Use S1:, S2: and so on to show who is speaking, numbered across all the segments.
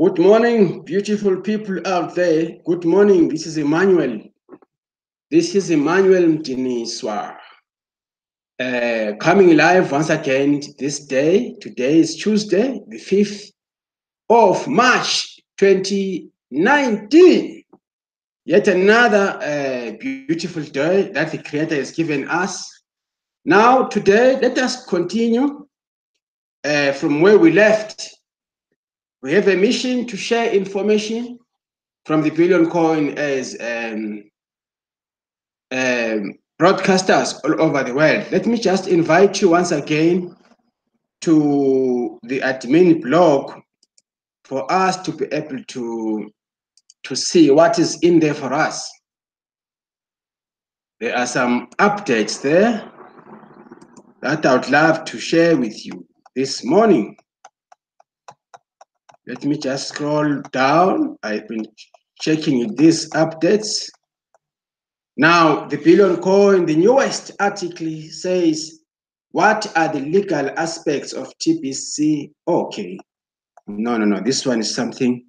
S1: Good morning, beautiful people out there. Good morning. This is Emmanuel. This is Emmanuel Mtiniswa. Coming live once again this day. Today is Tuesday, the 5th of March 2019. Yet another beautiful day that the Creator has given us. Now, today, let us continue from where we left. We have a mission to share information from the Billion Coin as broadcasters all over the world. Let me just invite you once again to the admin blog for us to be able to see what is in there for us. There are some updates there that I would love to share with you this morning. Let me just scroll down. I've been checking these updates. Now, the Billion Coin, the newest article says, what are the legal aspects of TBC? Okay. No. This one is something.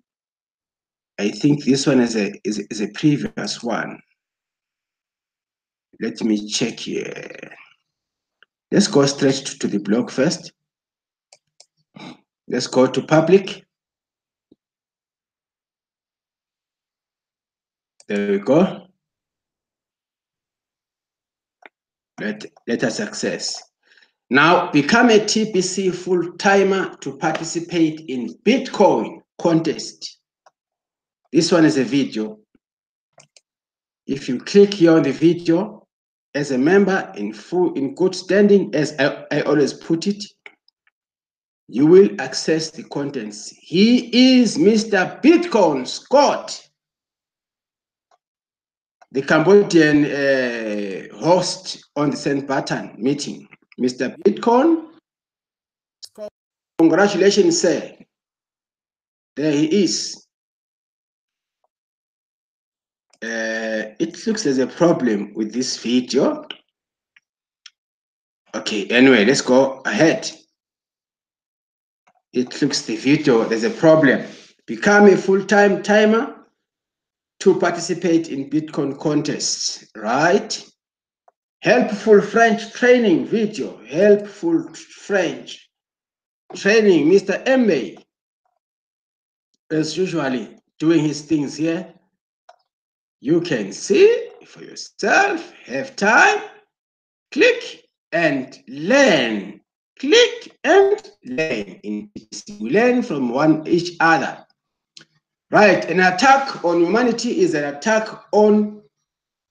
S1: I think this one is a previous one. Let me check here. Let's go straight to the blog first. Let's go to public. There we go. Let us access. Now, become a TBC full-timer to participate in Bitcoin contest. This one is a video. If you click here on the video, as a member in good standing, as I always put it, you will access the contents. He is Mr. Bitcoin Scott, the Cambodian host on the Send Button meeting. Mr. Bitcoin, congratulations, sir. There he is. It looks there's a problem with this video. Okay, anyway, let's go ahead. It looks the video, there's a problem. Become a full-time timer to participate in Bitcoin contests, right? Helpful French training video, helpful French training. Mr. Mbe, as usually, doing his things here. You can see for yourself, have time, click and learn. Click and learn. We learn from each other. Right, an attack on humanity is an attack on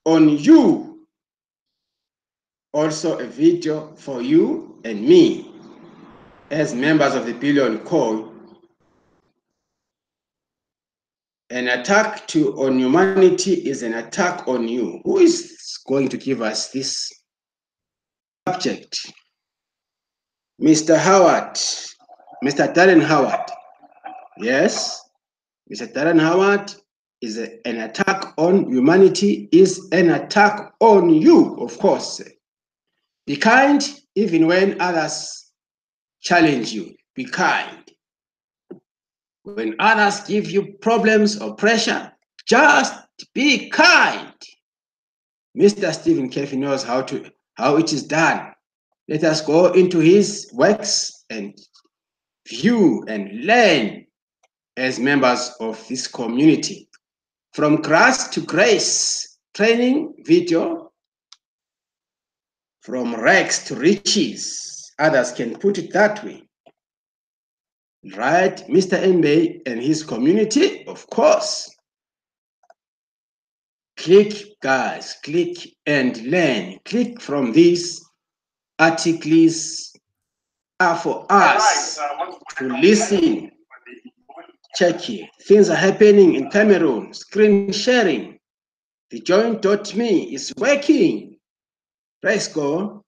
S1: you. Also a video for you and me as members of the Billion Coin. An attack on humanity is an attack on you. Who is going to give us this subject? Mr. Howard, Mr. Darren Howard. Yes, Mr. Darren Howard is an attack on humanity, is an attack on you, of course. Be kind even when others challenge you. Be kind. When others give you problems or pressure, just be kind. Mr. Stephen Kefi knows how it is done. Let us go into his works and view and learn as members of this community. From grass to grace, training video, from rags to riches. Others can put it that way. Right, Mr. Mbe and his community, of course. Click, guys, click and learn. Click from these articles are for us to listen. Check here. Things are happening in Cameroon. Screen sharing. The join.me is working. Let's go.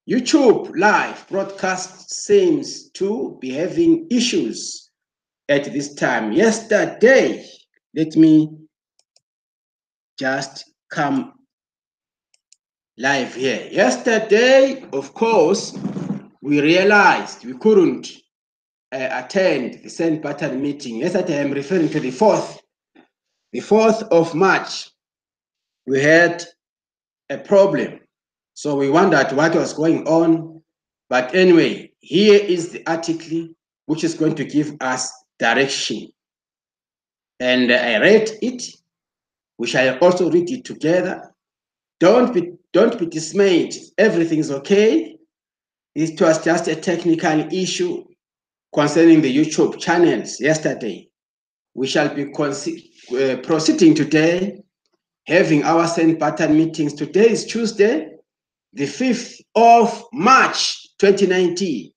S1: YouTube live broadcast seems to be having issues at this time. Yesterday, let me just come live here. Yesterday, of course, we realized we couldn't attend the send button meeting. Yesterday, I'm referring to the 4th. The 4th of March, we had a problem. So we wondered what was going on. But anyway, here is the article which is going to give us direction. And I read it. We shall also read it together. Don't be dismayed. Everything's okay. It was just a technical issue concerning the YouTube channels yesterday. We shall be proceeding today, having our send button meetings. Today is Tuesday, the 5th of March, 2019.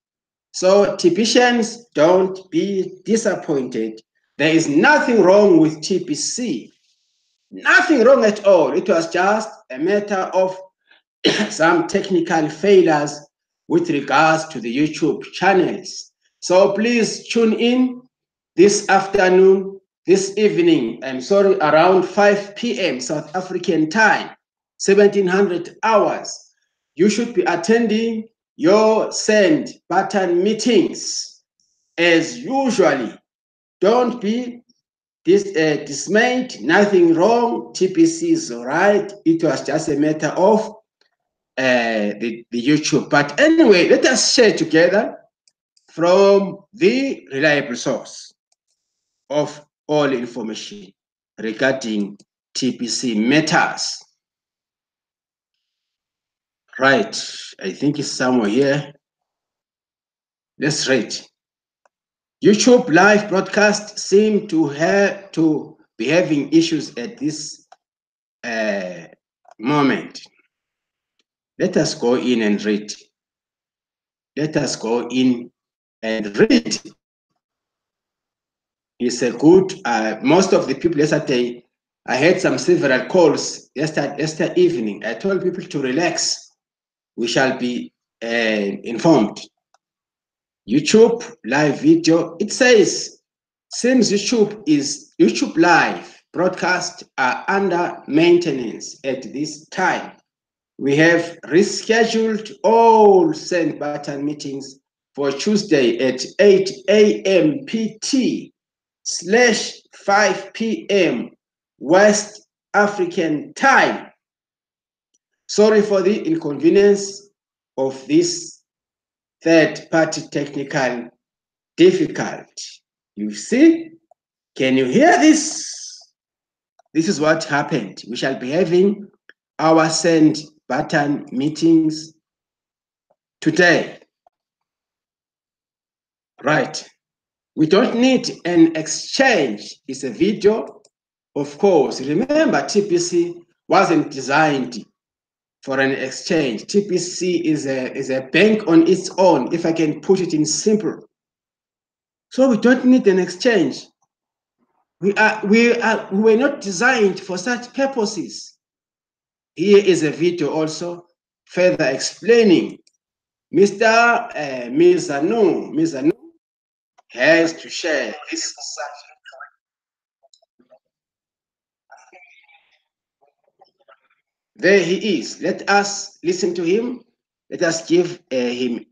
S1: So TPCians, don't be disappointed. There is nothing wrong with TPC. Nothing wrong at all. It was just a matter of some technical failures with regards to the YouTube channels. So please tune in this afternoon, this evening, I'm sorry, around 5 p.m. South African time, 1700 hours. You should be attending your send button meetings as usually. Don't be dismayed, nothing wrong. TPC is all right. It was just a matter of the YouTube. But anyway, let us share together from the reliable source of all information regarding TPC matters. Right, I think it's somewhere here. Let's read. YouTube live broadcast seem to be having issues at this moment. Let us go in and read. Let us go in and read. It's a good, most of the people yesterday, I had some several calls yesterday evening. I told people to relax. We shall be informed. YouTube live video, it says, seems YouTube live broadcast are under maintenance at this time. We have rescheduled all send button meetings for Tuesday at 8 a.m. PT /5 p.m. West African time. Sorry for the inconvenience of this third-party technical difficulty. You see? Can you hear this? This is what happened. We shall be having our send button meetings today. Right. We don't need an exchange. It's a video, of course. Remember, TPC wasn't designed for an exchange. TPC is a bank on its own, if I can put it in simple. So we don't need an exchange. We were not designed for such purposes. Here is a video also further explaining. Mr. Mizanu has to share this. There he is. Let us listen to him. Let us give him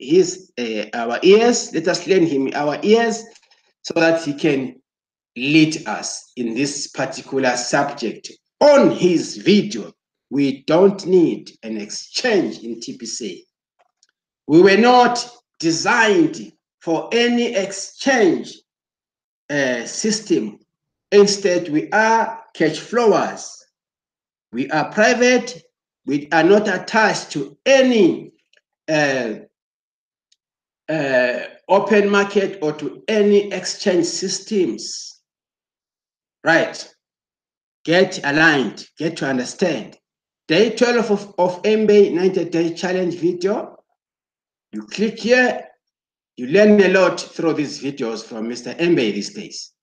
S1: our ears. Let us lend him our ears so that he can lead us in this particular subject. On his video, we don't need an exchange in TPC. We were not designed for any exchange system. Instead, we are cash flowers. We are private. We are not attached to any open market or to any exchange systems. Right. Get aligned. Get to understand. Day 12 of MBay 90-day challenge video. You click here. You learn a lot through these videos from Mr. MBay these days.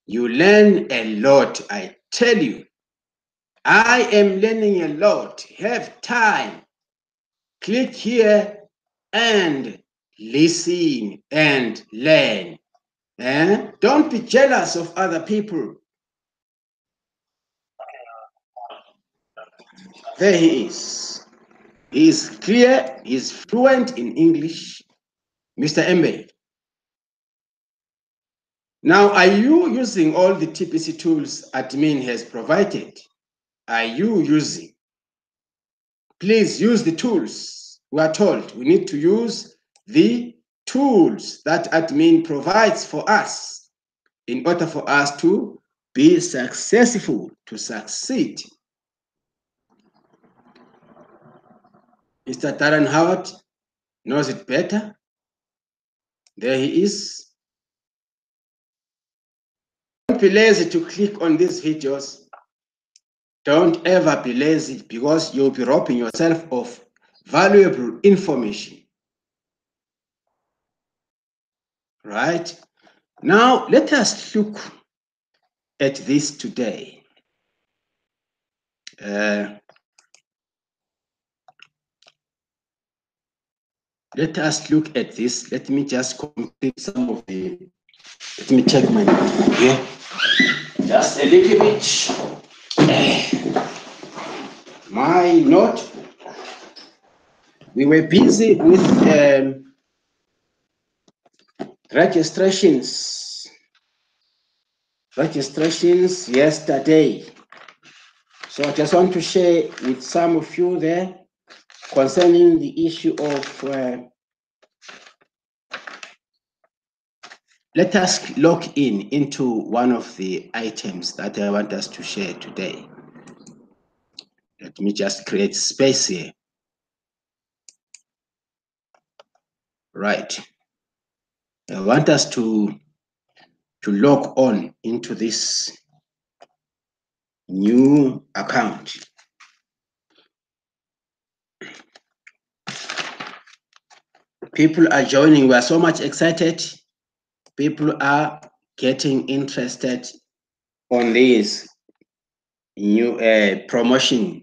S1: You learn a lot, I tell you. I am learning a lot. Have time. Click here and listen and learn. Don't be jealous of other people. There he is. He is clear. He is fluent in English. Mr. MBay. Now, are you using all the TPC tools admin has provided? Are you using? Please use the tools. We are told we need to use the tools that admin provides for us in order for us to be successful, to succeed. Mr. Darren Howard knows it better. There he is. Don't be lazy to click on these videos. Don't ever be lazy, because you'll be robbing yourself of valuable information. Right? Now, let us look at this today. Let us look at this. Let me just complete some of the, let me check my notebook here. Just a little bit. My note. We were busy with registrations yesterday. So I just want to share with some of you there concerning the issue of, let us log into one of the items that I want us to share today. Let me just create space here. Right. I want us to log on into this new account. People are joining. We are so much excited. People are getting interested on these new promotions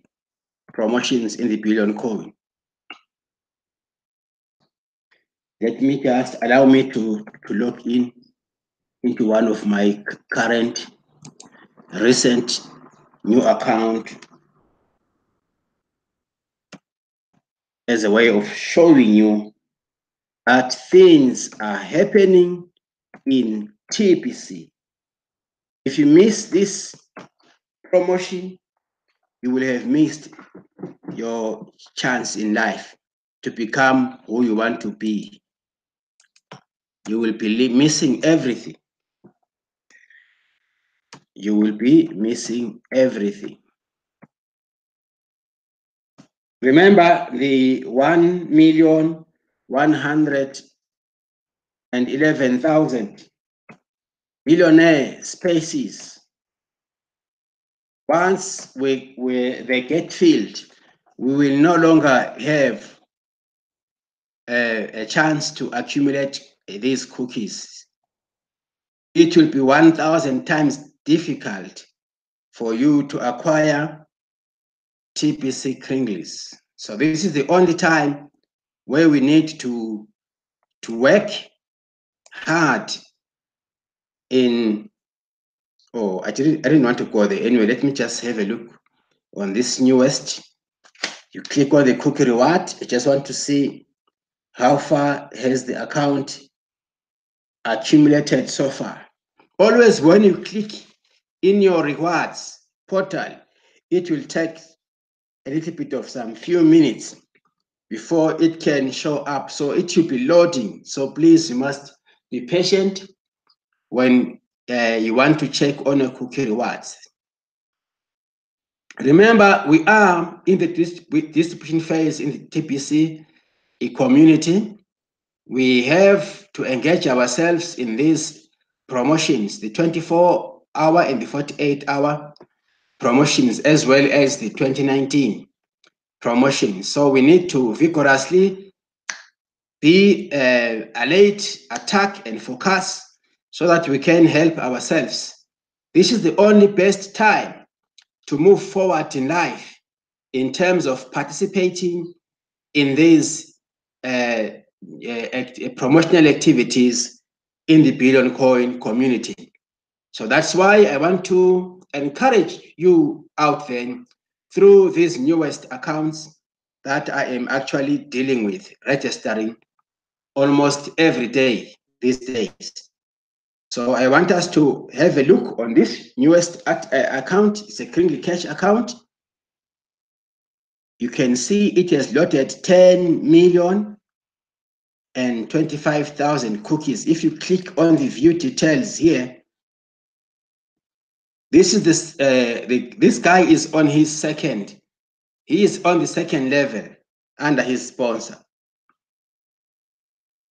S1: in the Billion Coin. Let me just allow me to log into one of my current recent new account as a way of showing you that things are happening in TPC. If you miss this promotion, you will have missed your chance in life to become who you want to be. You will be missing everything. You will be missing everything. Remember the 1,111,000 millionaire spaces. Once they get filled, we will no longer have a chance to accumulate these cookies. It will be 1,000 times difficult for you to acquire TPC Kringles. So this is the only time where we need to work hard in, I didn't want to go there. Anyway, let me just have a look on this newest. You click on the cookie reward. I just want to see how far has the account accumulated so far. Always when you click in your rewards portal, it will take a little bit of some few minutes before it can show up. So it should be loading. So please, you must be patient when you want to check on your cookie rewards. Remember, we are in the distribution phase in the TPC community. We have to engage ourselves in these promotions, the 24-hour and the 48-hour promotions, as well as the 2019 promotions. So we need to vigorously be alert, attack, and focus so that we can help ourselves. This is the only best time to move forward in life in terms of participating in these promotional activities in the Billion Coin community. So that's why I want to encourage you out there through these newest accounts that I am actually dealing with, registering almost every day these days. So I want us to have a look on this newest account. It's a Kringle Cash account. You can see it has loaded 10,025,000 cookies. If you click on the view details here, this is this guy is on his second. He is on the second level under his sponsor.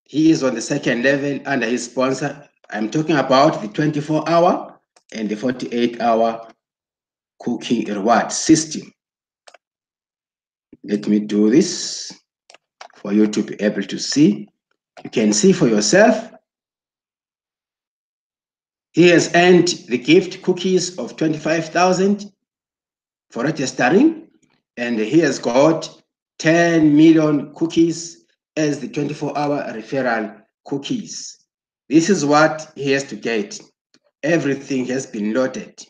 S1: He is on the second level under his sponsor. I'm talking about the 24-hour and the 48-hour cookie reward system. Let me do this for you to be able to see. You can see for yourself. He has earned the gift cookies of 25,000 for registering, and he has got 10 million cookies as the 24-hour referral cookies. This is what he has to get. Everything has been loaded.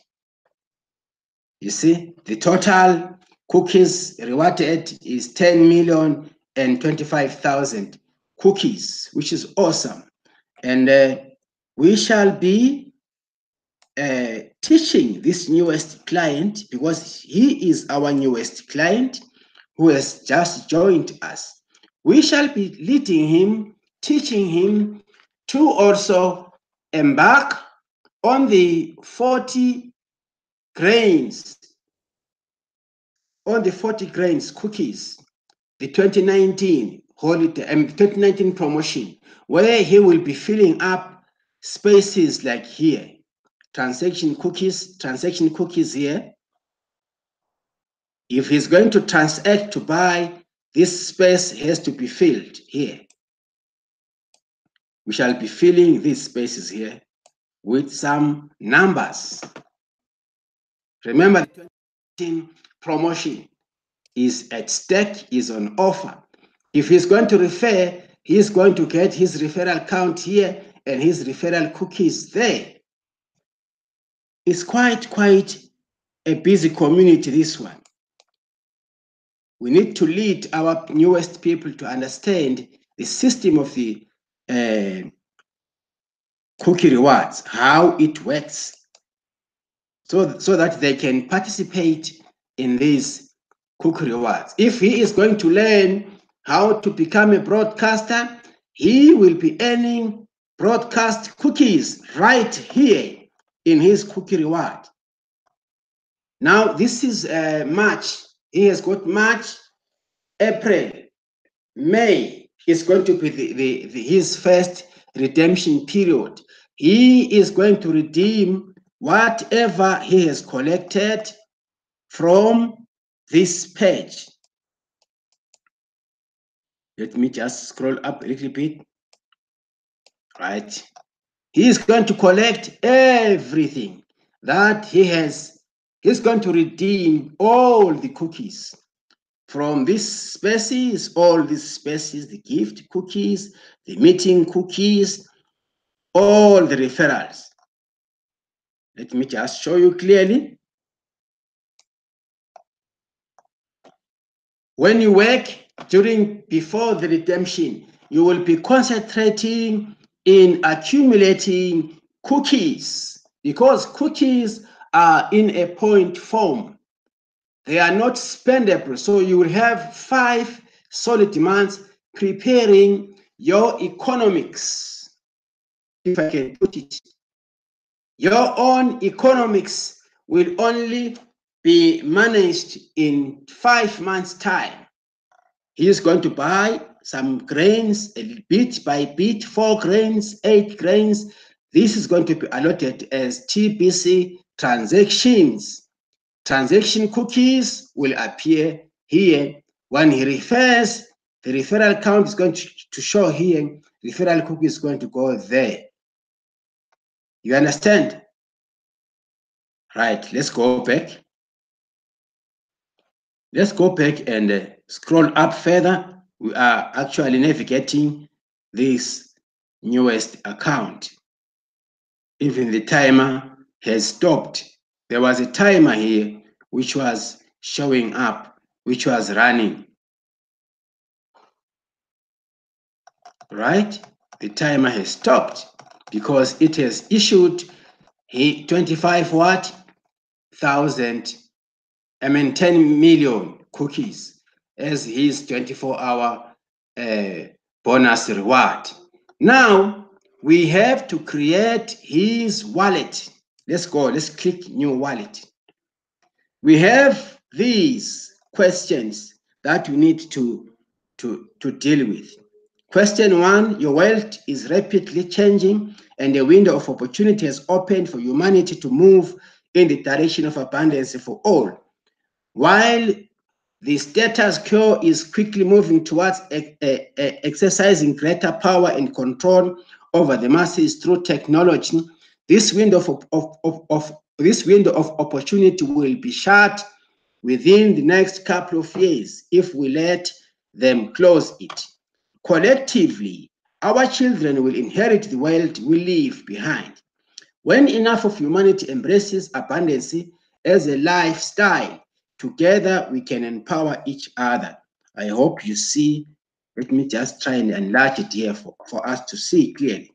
S1: You see, the total cookies rewarded is 10,025,000 cookies, which is awesome. And we shall be teaching this newest client, because he is our newest client who has just joined us. We shall be leading him, teaching him to also embark on the 40 grains, cookies, the 2019 holiday and 2019 promotion, where he will be filling up spaces like here, transaction cookies here. If he's going to transact to buy, this space has to be filled here. We shall be filling these spaces here with some numbers. Remember, the 2019 promotion is at stake, is on offer. If he's going to refer, he's going to get his referral count here and his referral cookies there. It's quite a busy community, this one. We need to lead our newest people to understand the system of the cookie rewards, how it works, so that they can participate in these cookie rewards. If he is going to learn how to become a broadcaster, he will be earning broadcast cookies right here in his cookie reward. Now, this is March. He has got March, April, May is going to be his first redemption period. He is going to redeem whatever he has collected from this page. Let me just scroll up a little bit. Right. He is going to collect everything that he has. He's going to redeem all the cookies from these spaces, all these spaces, the gift cookies, the meeting cookies, all the referrals. Let me just show you clearly. When you work before the redemption, you will be concentrating in accumulating cookies, because cookies are in a point form. They are not spendable. So you will have 5 solid months preparing your economics, if I can put it. Your own economics will only be managed in 5 months' time. He is going to buy some grains, bit by bit, 4 grains, 8 grains. This is going to be allotted as TBC transactions. Transaction cookies will appear here. When he refers, the referral count is going to show here. Referral cookie is going to go there. You understand? Right, let's go back. Let's go back and scroll up further. We are actually navigating this newest account. Even the timer has stopped. There was a timer here which was showing up, which was running. Right? The timer has stopped. because it has issued 25 what? 10 million cookies as his 24-hour bonus reward. Now we have to create his wallet. Let's go, let's click new wallet. We have these questions that we need to deal with. Question 1, your wealth is rapidly changing and a window of opportunity has opened for humanity to move in the direction of abundance for all. While the status quo is quickly moving towards exercising greater power and control over the masses through technology, this window of opportunity will be shut within the next couple of years if we let them close it. Collectively, our children will inherit the world we leave behind. When enough of humanity embraces abundance as a lifestyle, together we can empower each other. I hope you see. Let me just try and enlarge it here for us to see clearly.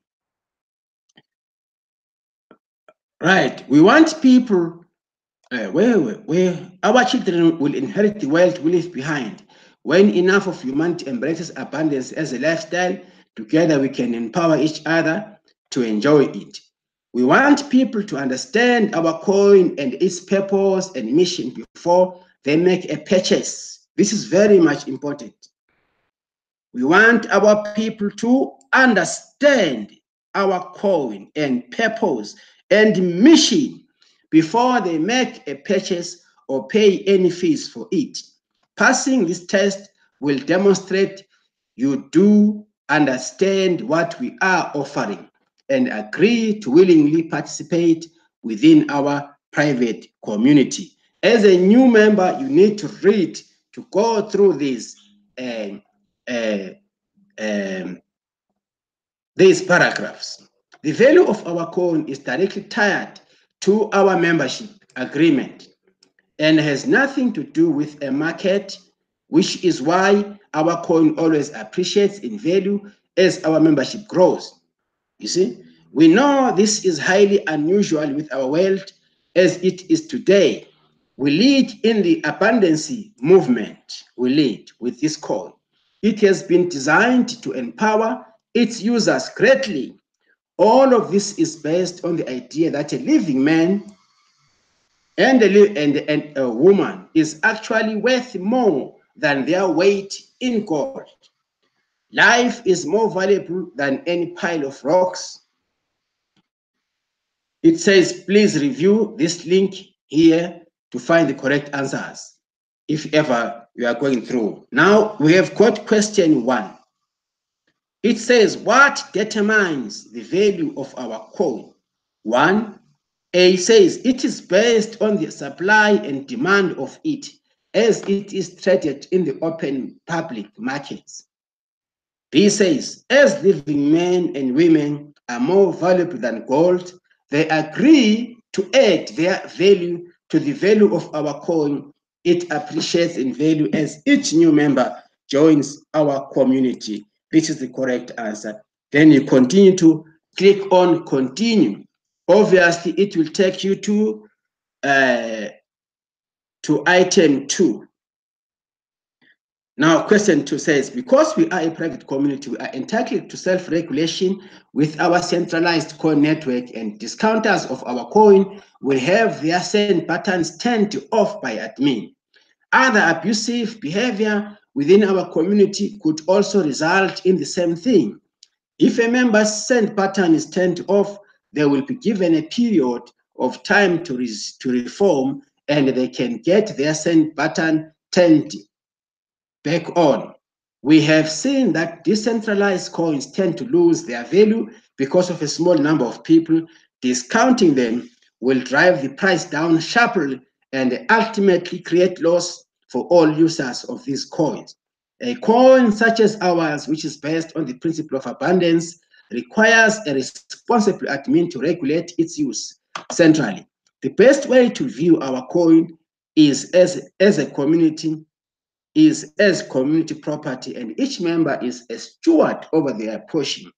S1: Right, we want people where our children will inherit the wealth we leave behind. When enough of humanity embraces abundance as a lifestyle, together we can empower each other to enjoy it. We want people to understand our coin and its purpose and mission before they make a purchase. This is very much important. We want our people to understand our coin and purpose and mission before they make a purchase or pay any fees for it. Passing this test will demonstrate you do understand what we are offering and agree to willingly participate within our private community. As a new member, you need to read, to go through these paragraphs. The value of our coin is directly tied to our membership agreement and has nothing to do with a market, which is why our coin always appreciates in value as our membership grows. You see, we know this is highly unusual with our world as it is today. We lead in the abundance movement. We lead with this coin. It has been designed to empower its users greatly. All of this is based on the idea that a living man and a woman is actually worth more than their weight in gold. Life is more valuable than any pile of rocks. It says, please review this link here to find the correct answers, if ever you are going through. Now we have got question 1. It says, what determines the value of our coin? 1, A says, it is based on the supply and demand of it as it is traded in the open public markets. B says, as living men and women are more valuable than gold, they agree to add their value to the value of our coin. It appreciates in value as each new member joins our community. This is the correct answer. Then you continue to click on continue. Obviously, it will take you to item 2. Now, question 2 says, because we are a private community, we are entitled to self-regulation with our centralized coin network, and discounters of our coin will have their send buttons turned off by admin. Other abusive behavior within our community could also result in the same thing. If a member's send button is turned off, they will be given a period of time to reform, and they can get their send button turned back on. We have seen that decentralized coins tend to lose their value because of a small number of people. Discounting them will drive the price down sharply and ultimately create loss for all users of these coins. A coin such as ours, which is based on the principle of abundance, requires a responsible admin to regulate its use centrally. The best way to view our coin is as a community, is as community property, and each member is a steward over their portion.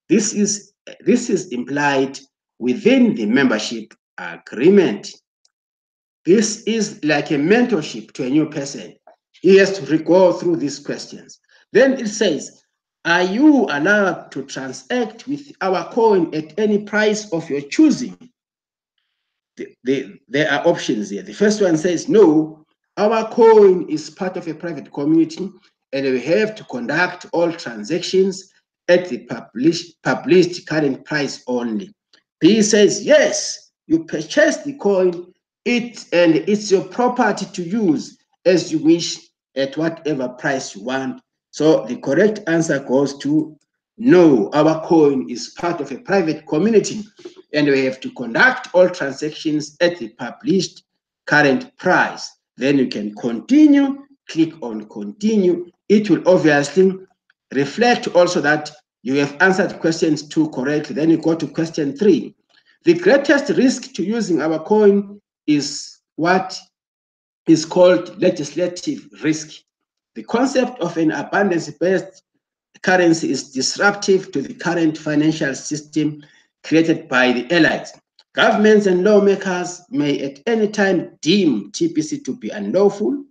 S1: This is this is implied within the membership agreement. This is like a mentorship to a new person. He has to go through these questions. Then it says, are you allowed to transact with our coin at any price of your choosing? There are options here. The first one says, no, our coin is part of a private community and we have to conduct all transactions at the published current price only. B says, yes, you purchase the coin, and it's your property to use as you wish at whatever price you want. So the correct answer goes to no, our coin is part of a private community and we have to conduct all transactions at the published current price. Then you can continue, click on continue. It will obviously reflect also that you have answered questions 2 correctly. Then you go to question 3. The greatest risk to using our coin is what is called legislative risk. The concept of an abundance-based currency is disruptive to the current financial system created by the elites. Governments and lawmakers may at any time deem TPC to be unlawful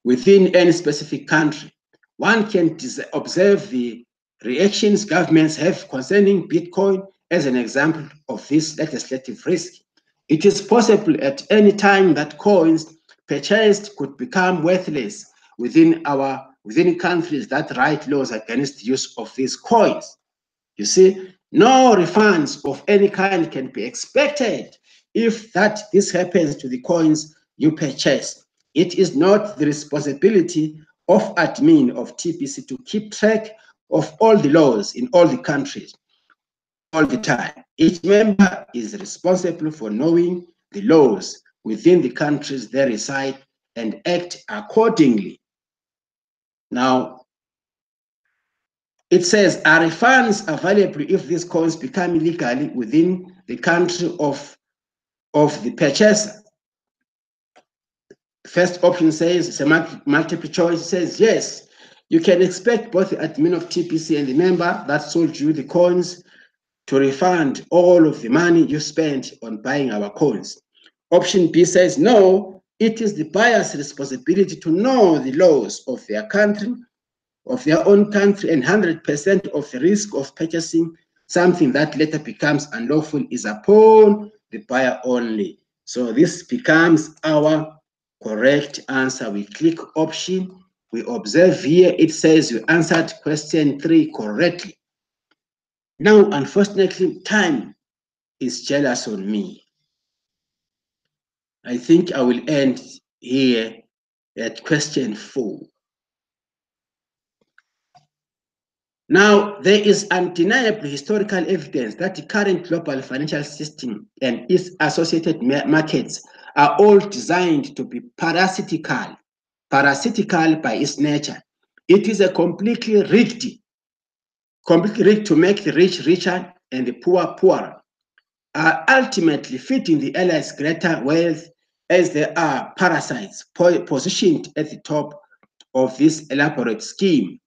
S1: within any specific country. One can observe the reactions governments have concerning Bitcoin as an example of this legislative risk. It is possible at any time that coins purchased could become worthless within countries that write laws against the use of these coins. You see, no refunds of any kind can be expected if this happens to the coins you purchase. It is not the responsibility of admin of TPC to keep track of all the laws in all the countries all the time. Each member is responsible for knowing the laws within the countries they reside and act accordingly. Now, it says, are refunds available if these coins become illegal within the country of the purchaser? First option says, it's a multiple choice, it says, yes, you can expect both the admin of TPC and the member that sold you the coins to refund all of the money you spent on buying our coins. Option B says, no, it is the buyer's responsibility to know the laws of their country, of their own country, and 100% of the risk of purchasing something that later becomes unlawful is upon the buyer only. So this becomes our correct answer. We click option. We observe here, it says you answered question 3 correctly. Now, unfortunately, time is jealous on me. I think I will end here at question 4. Now, there is undeniable historical evidence that the current global financial system and its associated markets are all designed to be parasitical by its nature. It is a completely rigged to make the rich richer and the poor poorer, are ultimately feeding the elites greater wealth as they are parasites positioned at the top of this elaborate scheme,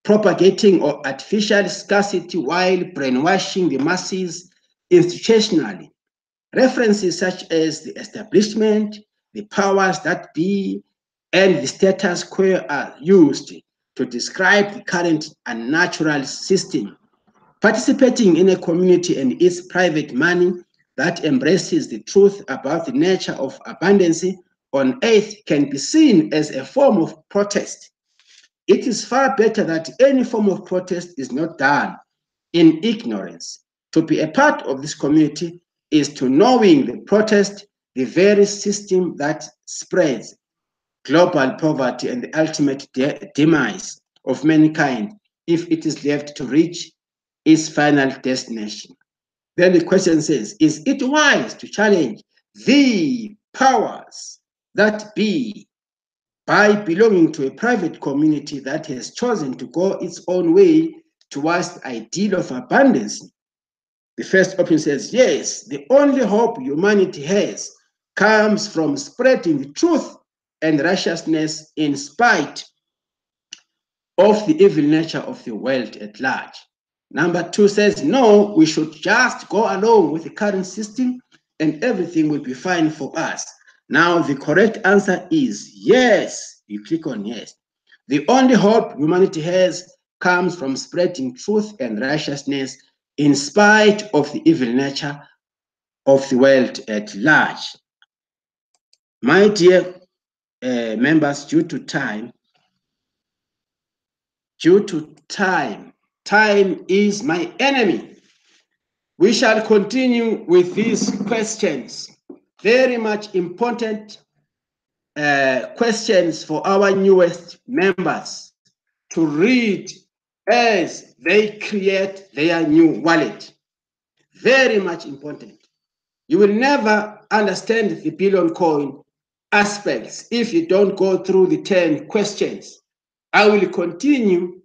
S1: propagating artificial scarcity while brainwashing the masses institutionally. References such as the establishment, the powers that be, and the status quo are used to describe the current unnatural system. Participating in a community and its private money that embraces the truth about the nature of abundance on earth can be seen as a form of protest. It is far better that any form of protest is not done in ignorance. To be a part of this community is to knowing the protest, the very system that spreads global poverty and the ultimate demise of mankind if it is left to reach its final destination. Then the question says, is it wise to challenge the powers that be by belonging to a private community that has chosen to go its own way towards the ideal of abundance? The first option says, yes, the only hope humanity has comes from spreading the truth and righteousness in spite of the evil nature of the world at large. Number 2 says, no, we should just go along with the current system and everything will be fine for us. Now, the correct answer is yes. You click on yes. The only hope humanity has comes from spreading truth and righteousness in spite of the evil nature of the world at large. My dear members, due to time is my enemy. We shall continue with these questions. Very much important questions for our newest members to read as they create their new wallet. Very much important. You will never understand the Billion Coin aspects if you don't go through the 10 questions. I will continue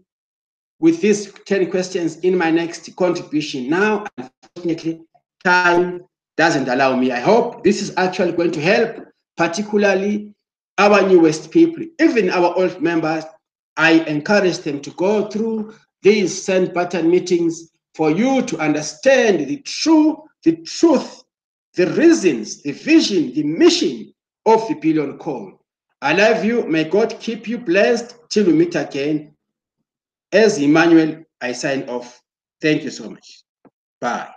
S1: with these 10 questions in my next contribution. Now, unfortunately, time doesn't allow me. I hope this is actually going to help, particularly our newest people, even our old members. I encourage them to go through these send button meetings for you to understand the truth, the reasons, the vision, the mission of the Billion Coin. I love you. May God keep you blessed till we meet again. As Emmanuel, I sign off. Thank you so much. Bye.